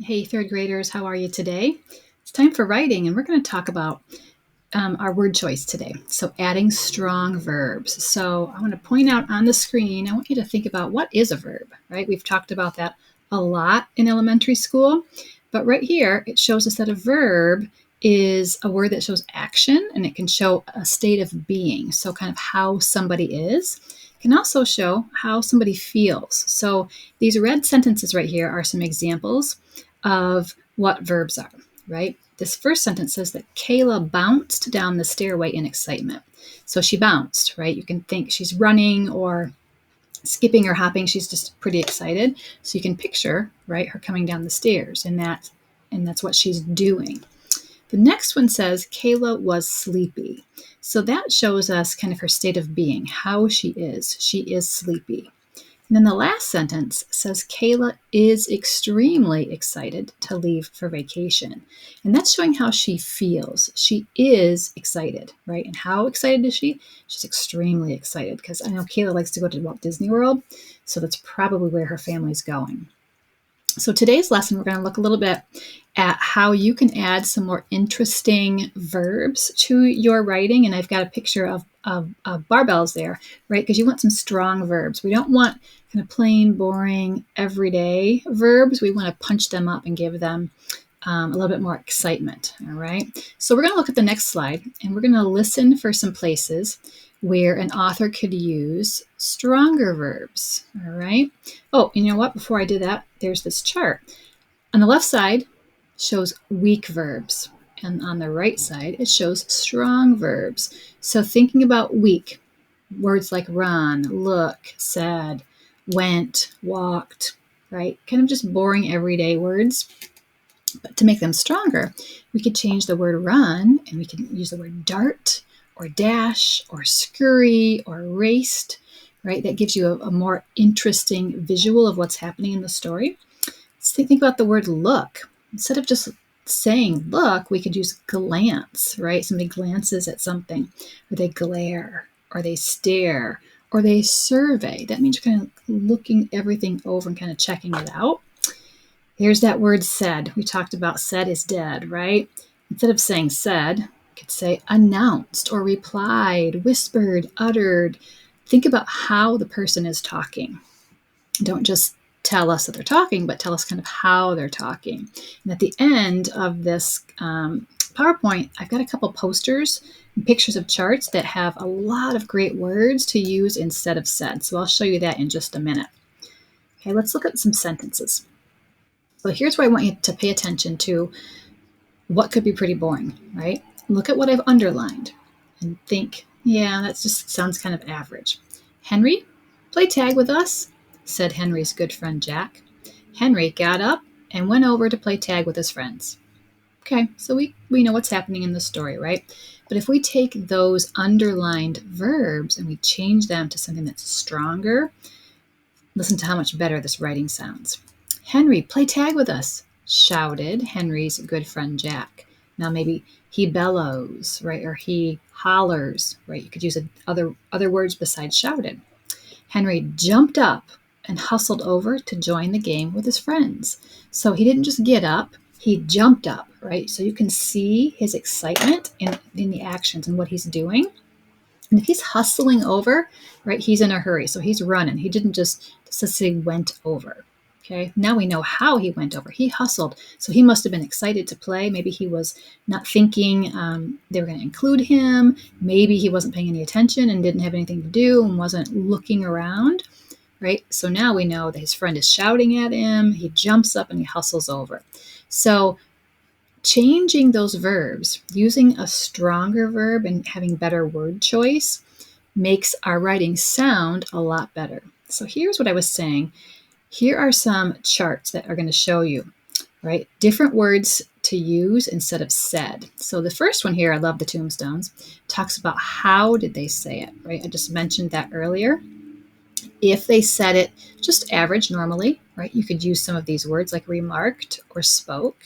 Hey, third graders, how are you today? It's time for writing, and we're going to talk about our word choice today. So, adding strong verbs. So, I want to point out on the screen, I want you to think about what is a verb, right? We've talked about that a lot in elementary school, but right here, it shows us that a verb is a word that shows action and it can show a state of being. So, kind of how somebody is. It can also show how somebody feels. So, these red sentences right here are some examples of what verbs are, right? This first sentence says that Kayla bounced down the stairway in excitement. So she bounced, right? You can think she's running or skipping or hopping. She's just pretty excited. So you can picture, right, her coming down the stairs, and that's what she's doing. The next one says Kayla was sleepy. So that shows us kind of her state of being, how she is. She is sleepy. And then the last sentence says Kayla is extremely excited to leave for vacation. And that's showing how she feels. She is excited, right? And how excited is she? She's extremely excited because I know Kayla likes to go to Walt Disney World. So that's probably where her family's going. So today's lesson, we're going to look a little bit at how you can add some more interesting verbs to your writing. And I've got a picture of barbells there, right? Because you want some strong verbs. We don't want kind of plain, boring, everyday verbs. We want to punch them up and give them a little bit more excitement, all right? So we're going to look at the next slide, and we're going to listen for some places where an author could use stronger verbs, all right? Oh, you know what? Before I do that, there's this chart. On the left side shows weak verbs, and on the right side, it shows strong verbs. So thinking about weak, words like run, look, said, went, walked, right? Kind of just boring everyday words. But to make them stronger, we could change the word run and we can use the word dart or dash or scurry or raced, right? That gives you a more interesting visual of what's happening in the story. Let's think about the word look. Instead of just saying look, we could use glance, right? Somebody glances at something, or they glare, or they stare, or they survey. That means you're kind of looking everything over and kind of checking it out. Here's that word said. We talked about said is dead, right? Instead of saying said, you could say announced or replied, whispered, uttered. Think about how the person is talking. Don't just tell us that they're talking, but tell us kind of how they're talking. And at the end of this PowerPoint, I've got a couple posters and pictures of charts that have a lot of great words to use instead of said. So I'll show you that in just a minute. Okay, let's look at some sentences. So here's where I want you to pay attention to what could be pretty boring, right? Look at what I've underlined and think, yeah, that just sounds kind of average. Henry, play tag with us, said Henry's good friend Jack. Henry got up and went over to play tag with his friends. Okay, so we know what's happening in the story, right? But if we take those underlined verbs and we change them to something that's stronger, listen to how much better this writing sounds. Henry, play tag with us, shouted Henry's good friend Jack. Now maybe he bellows, right? Or he hollers, right? You could use other words besides shouted. Henry jumped up and hustled over to join the game with his friends. So he didn't just get up, he jumped up, right? So you can see his excitement in the actions and what he's doing. And if he's hustling over, right, he's in a hurry. So he's running. He didn't just say went over. Okay, now we know how he went over. He hustled. So he must have been excited to play. Maybe he was not thinking they were going to include him. Maybe he wasn't paying any attention and didn't have anything to do and wasn't looking around, right? So now we know that his friend is shouting at him. He jumps up and he hustles over. So changing those verbs, using a stronger verb and having better word choice makes our writing sound a lot better. So here's what I was saying. Here are some charts that are going to show you, right, different words to use instead of said. So the first one here, I love the tombstones, talks about how did they say it, right? I just mentioned that earlier. If they said it just average normally, right, you could use some of these words like remarked or spoke.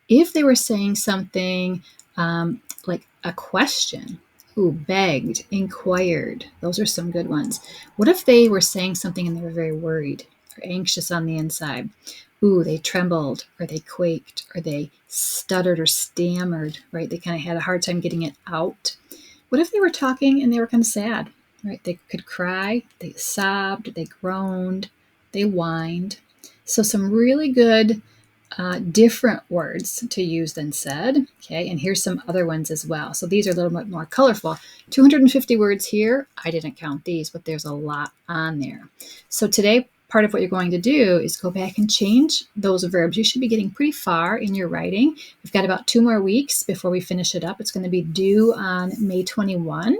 If they were saying something like a question, who begged, inquired, those are some good ones. What if they were saying something and they were very worried or anxious on the inside. Ooh, they trembled, or they quaked, or they stuttered or stammered, right? They kind of had a hard time getting it out. What if they were talking and they were kind of sad, right? They could cry, they sobbed, they groaned, they whined. So some really good different words to use than said. Okay, and here's some other ones as well. So these are a little bit more colorful. 250 words here. I didn't count these, but there's a lot on there. So today, part of what you're going to do is go back and change those verbs. You should be getting pretty far in your writing. We've got about 2 more weeks before we finish it up. It's going to be due on May 21.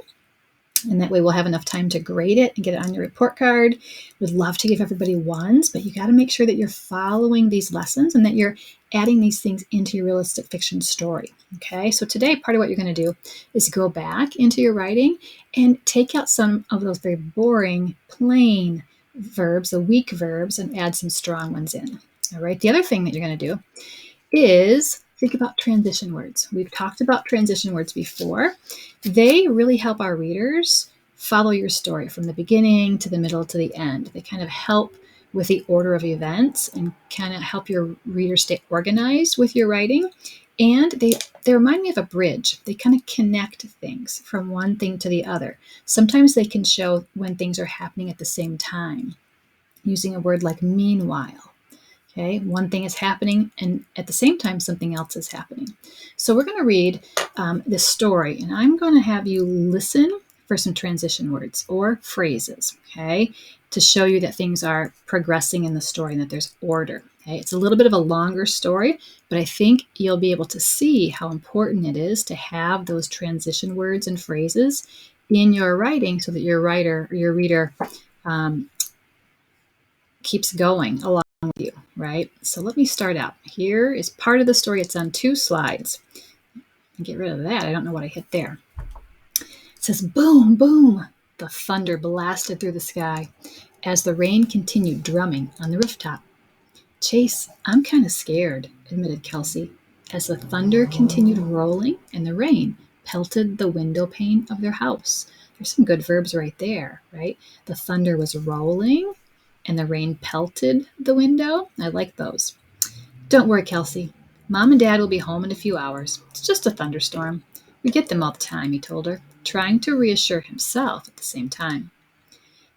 And that way we'll have enough time to grade it and get it on your report card. Would love to give everybody ones, but you got to make sure that you're following these lessons and that you're adding these things into your realistic fiction story. Okay, so today part of what you're going to do is go back into your writing and take out some of those very boring, plain verbs, the weak verbs, and add some strong ones in. All right, the other thing that you're going to do is think about transition words. We've talked about transition words before. They really help our readers follow your story from the beginning to the middle to the end. They kind of help with the order of events and kind of help your reader stay organized with your writing. And they remind me of a bridge. They kind of connect things from one thing to the other. Sometimes they can show when things are happening at the same time, using a word like meanwhile. Okay, one thing is happening, and at the same time, something else is happening. So we're going to read this story, and I'm going to have you listen for some transition words or phrases, okay, to show you that things are progressing in the story and that there's order. Okay, it's a little bit of a longer story, but I think you'll be able to see how important it is to have those transition words and phrases in your writing so that your writer or your reader keeps going along with you, right? So let me start out. Here is part of the story. It's on 2 slides. Get rid of that. I don't know what I hit there. It says, boom, boom. The thunder blasted through the sky as the rain continued drumming on the rooftop. Chase, I'm kind of scared, admitted Kelsey, as the thunder continued rolling and the rain pelted the window pane of their house. There's some good verbs right there, right? The thunder was rolling and the rain pelted the window. I like those. Don't worry, Kelsey. Mom and Dad will be home in a few hours. It's just a thunderstorm. We get them all the time, he told her, trying to reassure himself at the same time.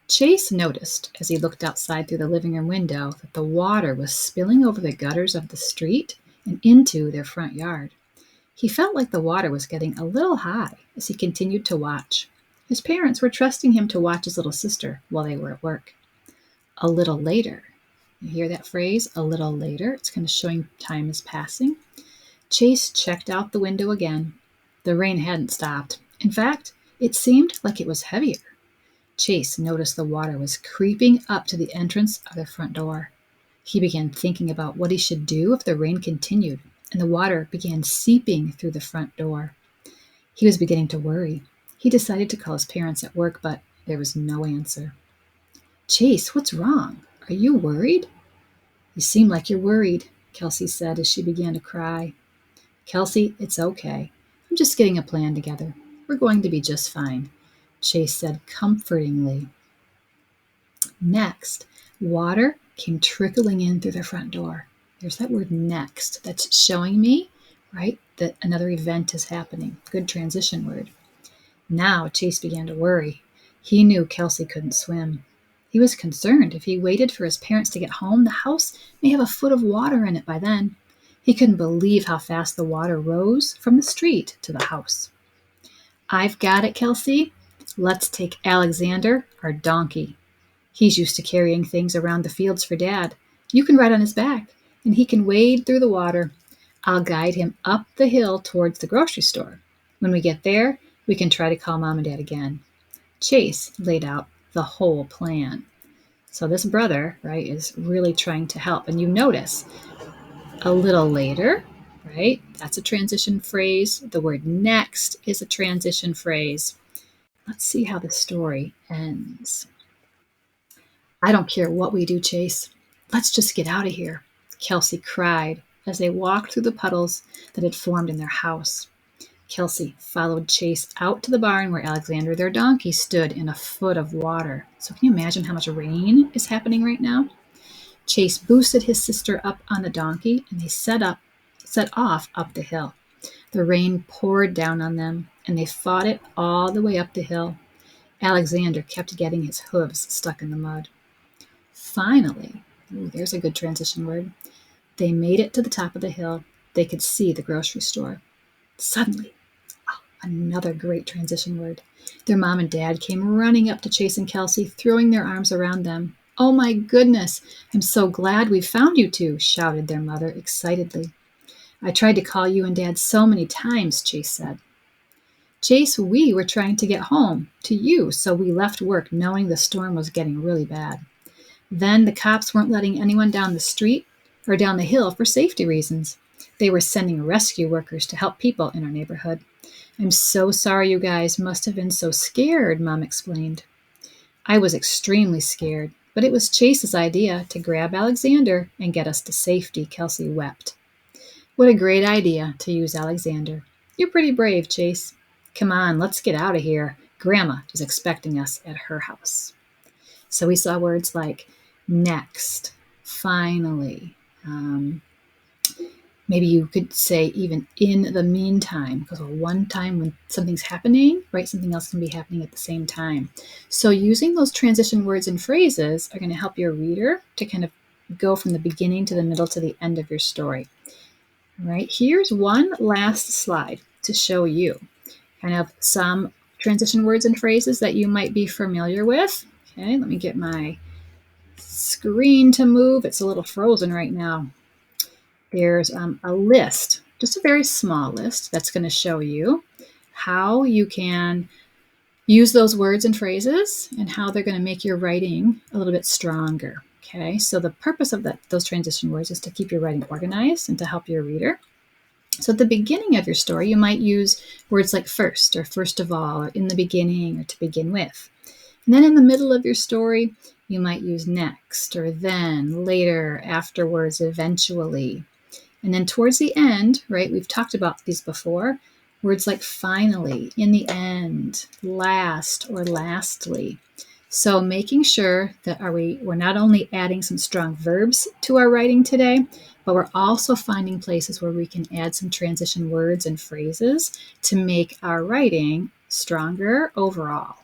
Chase noticed, as he looked outside through the living room window, that the water was spilling over the gutters of the street and into their front yard. He felt like the water was getting a little high as he continued to watch. His parents were trusting him to watch his little sister while they were at work. A little later. You hear that phrase, a little later? It's kind of showing time is passing. Chase checked out the window again. The rain hadn't stopped. In fact, it seemed like it was heavier. Chase noticed the water was creeping up to the entrance of their front door. He began thinking about what he should do if the rain continued and the water began seeping through the front door. He was beginning to worry. He decided to call his parents at work, but there was no answer. Chase, what's wrong? Are you worried? You seem like you're worried, Kelsey said as she began to cry. Kelsey, it's okay. I'm just getting a plan together. We're going to be just fine, Chase said comfortingly. Next, water came trickling in through their front door. There's that word next. That's showing me, right, that another event is happening. Good transition word. Now Chase began to worry. He knew Kelsey couldn't swim. He was concerned if he waited for his parents to get home, the house may have a foot of water in it by then. He couldn't believe how fast the water rose from the street to the house. I've got it, Kelsey. Let's take Alexander, our donkey. He's used to carrying things around the fields for Dad. You can ride on his back, and he can wade through the water. I'll guide him up the hill towards the grocery store. When we get there, we can try to call Mom and Dad again. Chase laid out the whole plan. So this brother, right, is really trying to help. And you notice a little later, right? That's a transition phrase. The word next is a transition phrase. Let's see how the story ends. I don't care what we do, Chase. Let's just get out of here, Kelsey cried as they walked through the puddles that had formed in their house. Kelsey followed Chase out to the barn where Alexander, their donkey, stood in a foot of water. So can you imagine how much rain is happening right now? Chase boosted his sister up on the donkey, and they set off up the hill. The rain poured down on them, and they fought it all the way up the hill. Alexander kept getting his hooves stuck in the mud. Finally, there's a good transition word, they made it to the top of the hill. They could see the grocery store. Suddenly, another great transition word, their mom and dad came running up to Chase and Kelsey, throwing their arms around them. "Oh my goodness, I'm so glad we found you two," shouted their mother excitedly. "I tried to call you and Dad so many times," Chase said. "Chase, we were trying to get home to you, so we left work knowing the storm was getting really bad. Then the cops weren't letting anyone down the street or down the hill for safety reasons. They were sending rescue workers to help people in our neighborhood. I'm so sorry you guys must have been so scared," Mom explained. "I was extremely scared, but it was Chase's idea to grab Alexander and get us to safety," Kelsey wept. "What a great idea to use Alexander. You're pretty brave, Chase. Come on, let's get out of here. Grandma is expecting us at her house." So we saw words like next, finally. Maybe you could say even in the meantime, because one time when something's happening, right, something else can be happening at the same time. So using those transition words and phrases are going to help your reader to kind of go from the beginning to the middle to the end of your story. All right, here's one last slide to show you kind of some transition words and phrases that you might be familiar with. Okay, let me get my screen to move. It's a little frozen right now. There's a list, just a very small list, that's going to show you how you can use those words and phrases and how they're going to make your writing a little bit stronger. Okay, so the purpose of those transition words is to keep your writing organized and to help your reader. So at the beginning of your story, you might use words like first or first of all or in the beginning or to begin with. And then in the middle of your story, you might use next or then, later, afterwards, eventually. And then towards the end, right, we've talked about these before, words like finally, in the end, last, or lastly. So making sure that we're not only adding some strong verbs to our writing today, but we're also finding places where we can add some transition words and phrases to make our writing stronger overall.